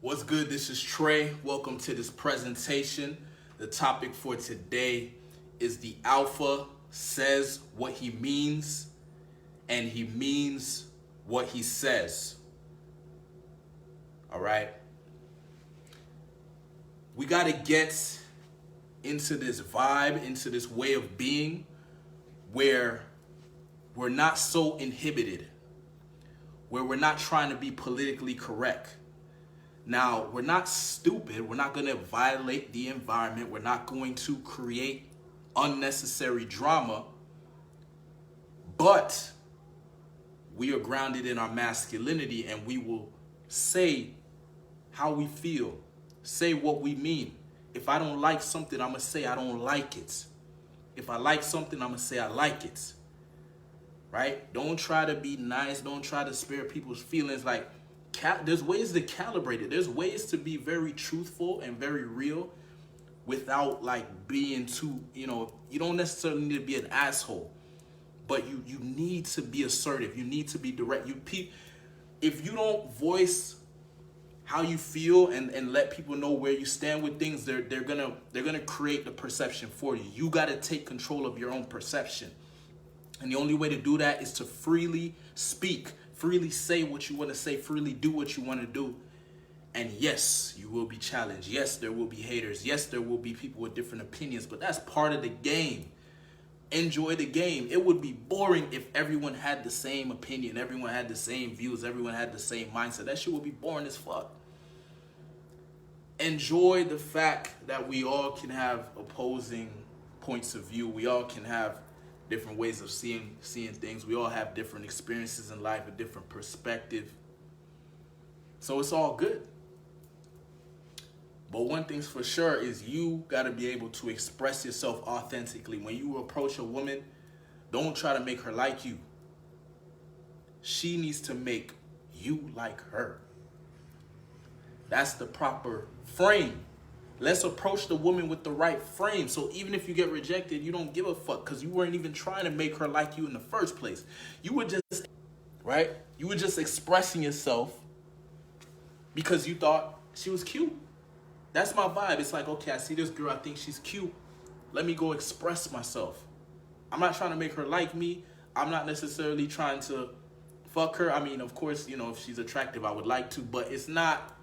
What's good? This is Trey. Welcome to this presentation. The topic for today is the alpha says what he means and he means what he says. All right. We got to get into this vibe, into this way of being where we're not so inhibited, where we're not trying to be politically correct. Now, we're not stupid. We're not going to violate the environment. We're not going to create unnecessary drama. But we are grounded in our masculinity, and we will say how we feel, say what we mean. If I don't like something, I'm going to say I don't like it. If I like something, I'm going to say I like it. Right? Don't try to be nice. Don't try to spare people's feelings. Like, there's ways to calibrate it. There's ways to be very truthful and very real without like being too, you don't necessarily need to be an asshole, but you need to be assertive. You need to be direct. If you don't voice how you feel and let people know where you stand with things, they're gonna create the perception for you. You got to take control of your own perception. And the only way to do that is to freely speak, freely say what you want to say, freely do what you want to do. And yes, you will be challenged. Yes, there will be haters. Yes, there will be people with different opinions, but that's part of the game. Enjoy the game. It would be boring if everyone had the same opinion, everyone had the same views, everyone had the same mindset. That shit would be boring as fuck. Enjoy the fact that we all can have opposing points of view. We all can have different ways of seeing things. We all have different experiences in life, a different perspective. So it's all good. But one thing's for sure is you got to be able to express yourself authentically. When you approach a woman, don't try to make her like you. She needs to make you like her. That's the proper frame. Let's approach the woman with the right frame. So even if you get rejected, you don't give a fuck because you weren't even trying to make her like you in the first place. You were just, right? You were just expressing yourself because you thought she was cute. That's my vibe. It's like, okay, I see this girl. I think she's cute. Let me go express myself. I'm not trying to make her like me. I'm not necessarily trying to fuck her. I mean, of course, if she's attractive, I would like to, but it's not,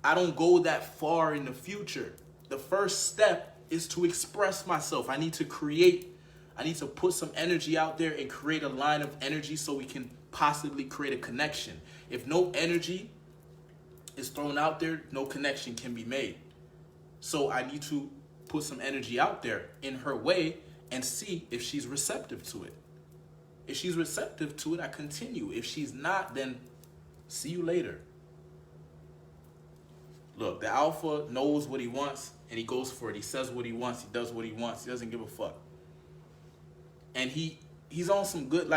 I don't go that far in the future. The first step is to express myself. I need to put some energy out there and create a line of energy so we can possibly create a connection. If no energy is thrown out there, no connection can be made. So I need to put some energy out there in her way and see if she's receptive to it. If she's receptive to it, I continue. If she's not, then see you later. Look, the alpha knows what he wants and he goes for it. He says what he wants. He does what he wants. He doesn't give a fuck. And he's on some good,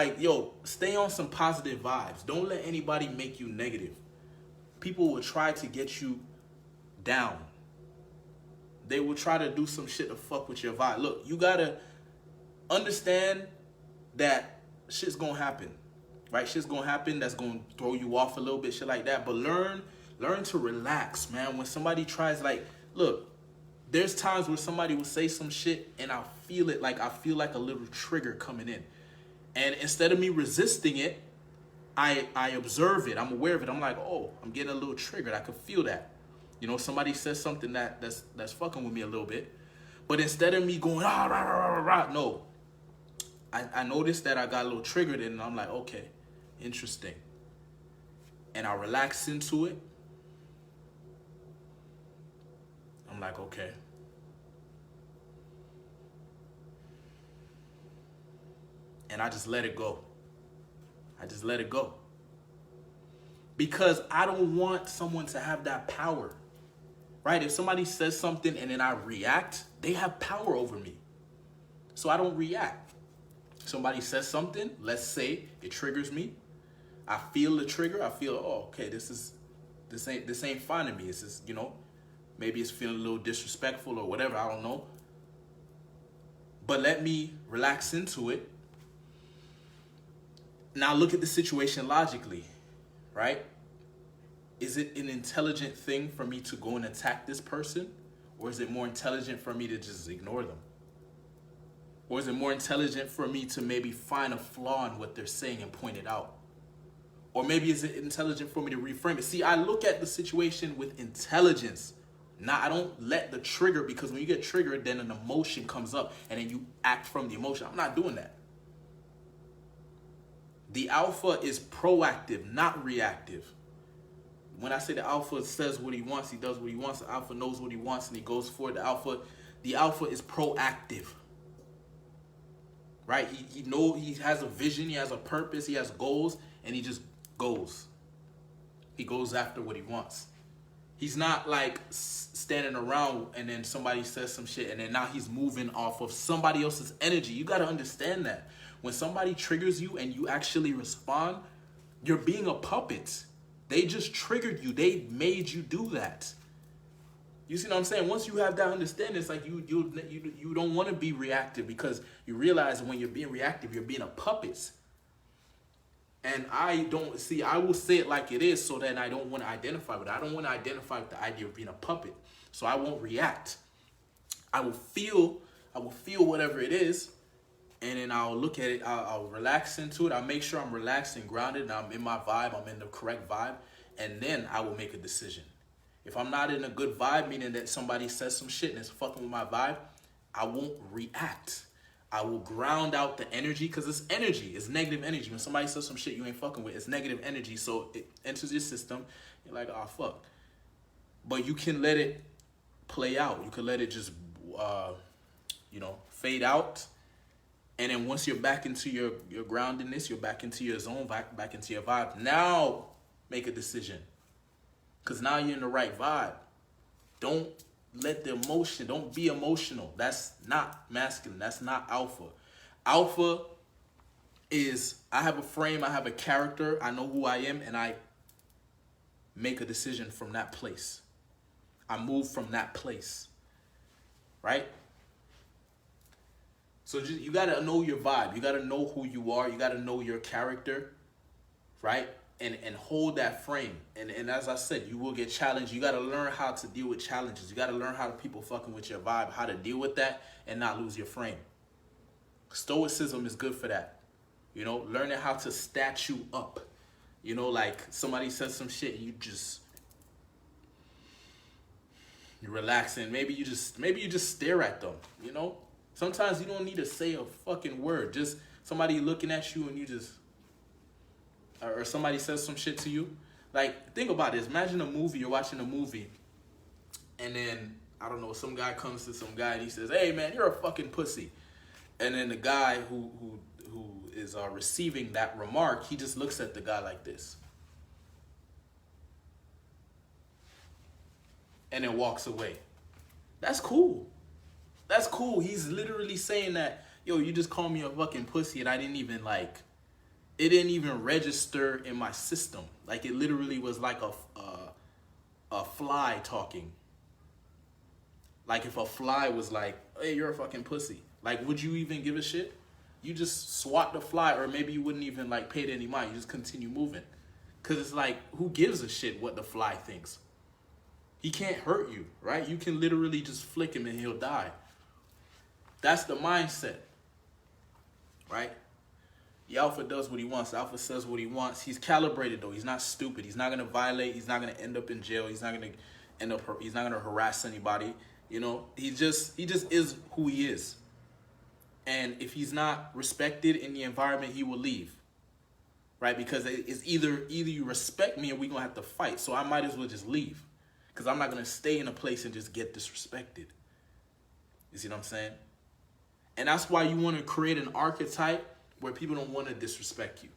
stay on some positive vibes. Don't let anybody make you negative. People will try to get you down. They will try to do some shit to fuck with your vibe. Look, you gotta understand that shit's gonna happen, right? Shit's gonna happen that's gonna throw you off a little bit, shit like that. But learn to relax, man. When somebody tries, look, there's times where somebody will say some shit and I feel like a little trigger coming in. And instead of me resisting it, I observe it. I'm aware of it. I'm like, oh, I'm getting a little triggered. I could feel that. Somebody says something that's fucking with me a little bit. But instead of me going, rah, rah, rah, rah, rah, no. I noticed that I got a little triggered and I'm like, okay, interesting. And I relax into it. I'm like, okay. And I just let it go. Because I don't want someone to have that power, right? If somebody says something and then I react, they have power over me. So I don't react. Somebody says something, let's say it triggers me. I feel the trigger. I feel, oh, okay, this ain't fine to me. This is, maybe it's feeling a little disrespectful or whatever. I don't know. But let me relax into it. Now look at the situation logically, right? is it an intelligent thing for me to go and attack this person? Or is it more intelligent for me to just ignore them? Or is it more intelligent for me to maybe find a flaw in what they're saying and point it out? Or maybe is it intelligent for me to reframe it? See, I look at the situation with intelligence. I don't let the trigger, because when you get triggered, then an emotion comes up and then you act from the emotion. I'm not doing that. The alpha is proactive, not reactive. When I say the alpha says what he wants, he does what he wants. The alpha knows what he wants and he goes for it. The alpha is proactive. Right? He has a vision, he has a purpose, he has goals, and he just goes. He goes after what he wants. He's not like standing around and then somebody says some shit and then now he's moving off of somebody else's energy. You got to understand that. When somebody triggers you and you actually respond, you're being a puppet. They just triggered you. They made you do that. You see what I'm saying? Once you have that understanding, it's like you don't want to be reactive, because you realize when you're being reactive, you're being a puppet. And I will say it like it is, so that I don't want to identify with it. I don't want to identify with the idea of being a puppet. So I won't react. I will feel whatever it is, and then I'll look at it, I'll relax into it. I'll make sure I'm relaxed and grounded and I'm in my vibe, I'm in the correct vibe, and then I will make a decision. If I'm not in a good vibe, meaning that somebody says some shit and it's fucking with my vibe, I won't react. I will ground out the energy, because it's energy. It's negative energy. When somebody says some shit you ain't fucking with, it's negative energy. So it enters your system. You're like, oh, fuck. But you can let it play out. You can let it just, fade out. And then once you're back into your groundedness, you're back into your zone, back into your vibe. Now make a decision. Because now you're in the right vibe. Don't let the emotion, don't be emotional. That's not masculine. That's not alpha. Alpha is, I have a frame, I have a character, I know who I am, and I make a decision from that place. I move from that place. Right? So you got to know your vibe. You got to know who you are. You got to know your character. Right? And hold that frame. And as I said, you will get challenged. You got to learn how to deal with challenges. You got to learn how people fucking with your vibe, how to deal with that and not lose your frame. Stoicism is good for that. Learning how to statue up. Like somebody says some shit, you're relaxing. Maybe you just stare at them, Sometimes you don't need to say a fucking word. Just somebody looking at you and you just, or somebody says some shit to you. Like, think about this. Imagine a movie, you're watching a movie, and then, I don't know, some guy comes to some guy and he says, hey man, you're a fucking pussy. And then the guy who is receiving that remark, he just looks at the guy like this. And then walks away. That's cool. That's cool. He's literally saying that, yo, you just called me a fucking pussy and I didn't even it didn't even register in my system. Like, it literally was like a fly talking. Like, if a fly was like, hey, you're a fucking pussy. Like, would you even give a shit? You just swat the fly, or maybe you wouldn't even pay it any mind. You just continue moving. Because it's like, who gives a shit what the fly thinks? He can't hurt you, right? You can literally just flick him and he'll die. That's the mindset, right? The alpha does what he wants. The alpha says what he wants. He's calibrated though. He's not stupid. He's not gonna violate. He's not gonna end up in jail. He's not gonna harass anybody. He just is who he is. And if he's not respected in the environment, he will leave. Right? Because it's either you respect me or we're gonna have to fight. So I might as well just leave. Because I'm not gonna stay in a place and just get disrespected. You see what I'm saying? And that's why you want to create an archetype where people don't want to disrespect you.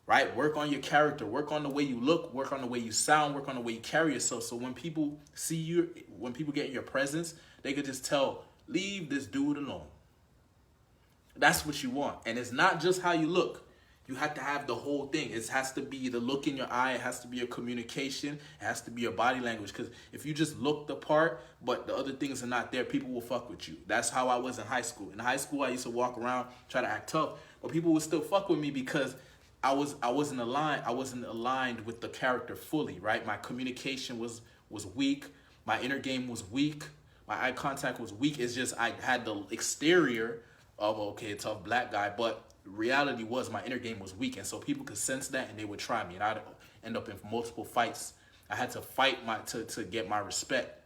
Right? Work on your character. Work on the way you look. Work on the way you sound. Work on the way you carry yourself. So when people see you, when people get in your presence, they could just tell, leave this dude alone. That's what you want. And it's not just how you look. You have to have the whole thing. It has to be the look in your eye. It has to be your communication. It has to be your body language. Because if you just look the part, but the other things are not there, people will fuck with you. That's how I was in high school. In high school, I used to walk around, try to act tough. But people would still fuck with me because I wasn't aligned with the character fully, right? My communication was weak, my inner game was weak, my eye contact was weak. It's just I had the exterior of, okay, tough black guy, but reality was my inner game was weak, and so people could sense that and they would try me, and I'd end up in multiple fights. I had to fight to get my respect.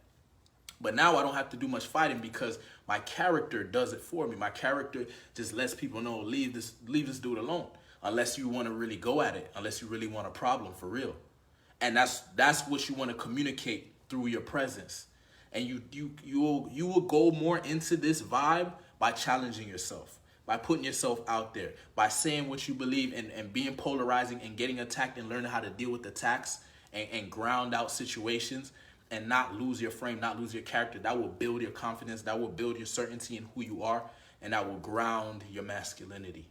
But now I don't have to do much fighting because my character does it for me. My character just lets people know, leave this dude alone. Unless you want to really go at it, unless you really want a problem for real. And that's what you want to communicate through your presence. And you will go more into this vibe by challenging yourself, by putting yourself out there, by saying what you believe, and being polarizing and getting attacked and learning how to deal with attacks and ground out situations and not lose your frame, not lose your character. That will build your confidence. That will build your certainty in who you are, and that will ground your masculinity.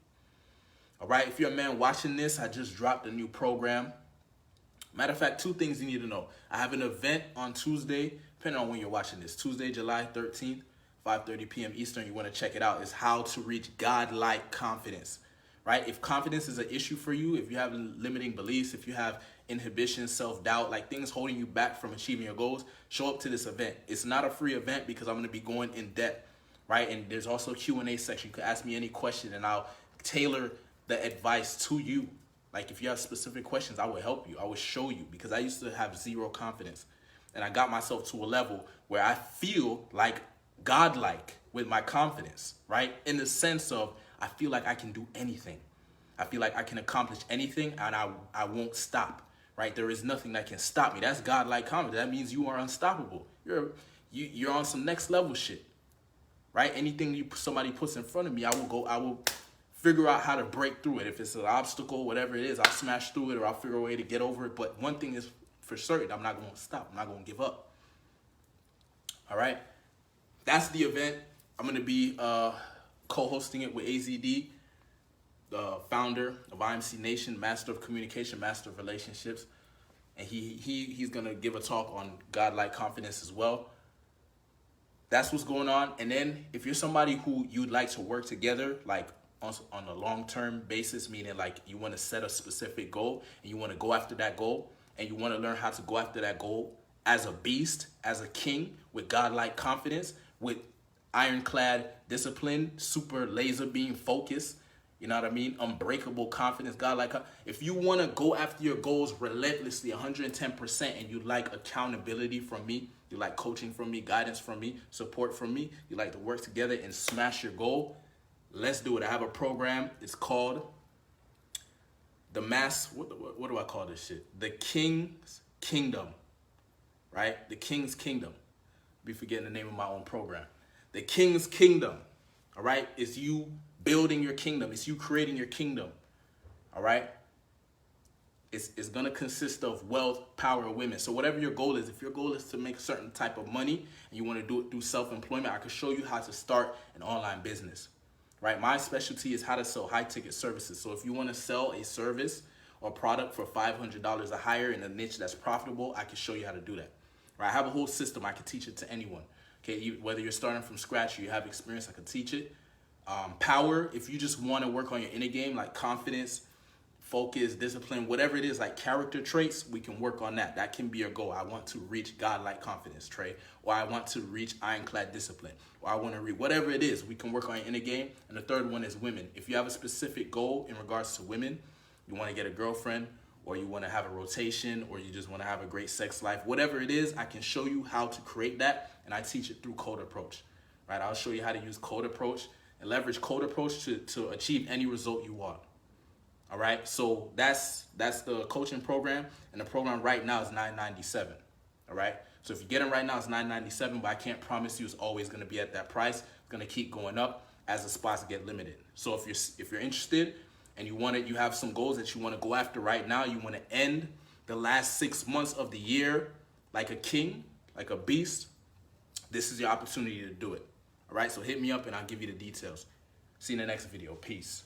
All right, if you're a man watching this, I just dropped a new program. Matter of fact, 2 things you need to know. I have an event on Tuesday, depending on when you're watching this. Tuesday, July 13th, 5:30 p.m. Eastern. You want to check it out. It's how to reach God-like confidence, right? If confidence is an issue for you, if you have limiting beliefs, if you have inhibition, self-doubt, like things holding you back from achieving your goals, show up to this event. It's not a free event because I'm going to be going in depth, right? And there's also a Q&A section. You can ask me any question and I'll tailor the advice to you. Like if you have specific questions, I will help you. I will show you, because I used to have zero confidence, and I got myself to a level where I feel like godlike with my confidence, right? In the sense of I feel like I can do anything. I feel like I can accomplish anything, and I won't stop, right? There is nothing that can stop me. That's godlike confidence. That means you are unstoppable. You're on some next level shit, right? Anything somebody puts in front of me, I will figure out how to break through it. If it's an obstacle, whatever it is, I'll smash through it, or I'll figure a way to get over it. But one thing is for certain, I'm not going to stop. I'm not going to give up. All right? That's the event. I'm going to be co-hosting it with AZD, the founder of IMC Nation, master of communication, master of relationships. And he's going to give a talk on godlike confidence as well. That's what's going on. And then if you're somebody who you'd like to work together, like on a long-term basis, meaning like you want to set a specific goal and you want to go after that goal, and you want to learn how to go after that goal as a beast, as a king, with godlike confidence, with ironclad discipline, super laser beam focus, you know what I mean? Unbreakable confidence, godlike. If you want to go after your goals relentlessly, 110%, and you like accountability from me, you like coaching from me, guidance from me, support from me, you like to work together and smash your goal, let's do it. I have a program. It's called the what do I call this shit? The King's Kingdom, right? The King's Kingdom. I'll be forgetting the name of my own program. The King's Kingdom, all right? It's you building your kingdom. It's you creating your kingdom, all right? It's going to consist of wealth, power, and women. So whatever your goal is, if your goal is to make a certain type of money and you want to do it through self-employment, I can show you how to start an online business. Right, my specialty is how to sell high-ticket services. So if you want to sell a service or product for $500 or higher in a niche that's profitable, I can show you how to do that. Right, I have a whole system. I can teach it to anyone. Okay, whether you're starting from scratch or you have experience, I can teach it. Power, if you just want to work on your inner game, like confidence, focus, discipline, whatever it is, like character traits, we can work on that. That can be your goal. I want to reach godlike confidence, Trey, or I want to reach ironclad discipline, or I want to reach whatever it is. We can work on your inner game. And the third one is women. If you have a specific goal in regards to women, you want to get a girlfriend, or you want to have a rotation, or you just want to have a great sex life, whatever it is, I can show you how to create that, and I teach it through Code Approach. Right? I'll show you how to use Code Approach and leverage Code Approach to achieve any result you want. All right, so that's the coaching program, and the program right now is $997. All right, so if you get it right now, it's $997, but I can't promise you it's always going to be at that price. It's going to keep going up as the spots get limited. So if you're interested and you have some goals that you want to go after right now, you want to end the last 6 months of the year like a king, like a beast, this is your opportunity to do it. All right, so hit me up and I'll give you the details. See you in the next video. Peace.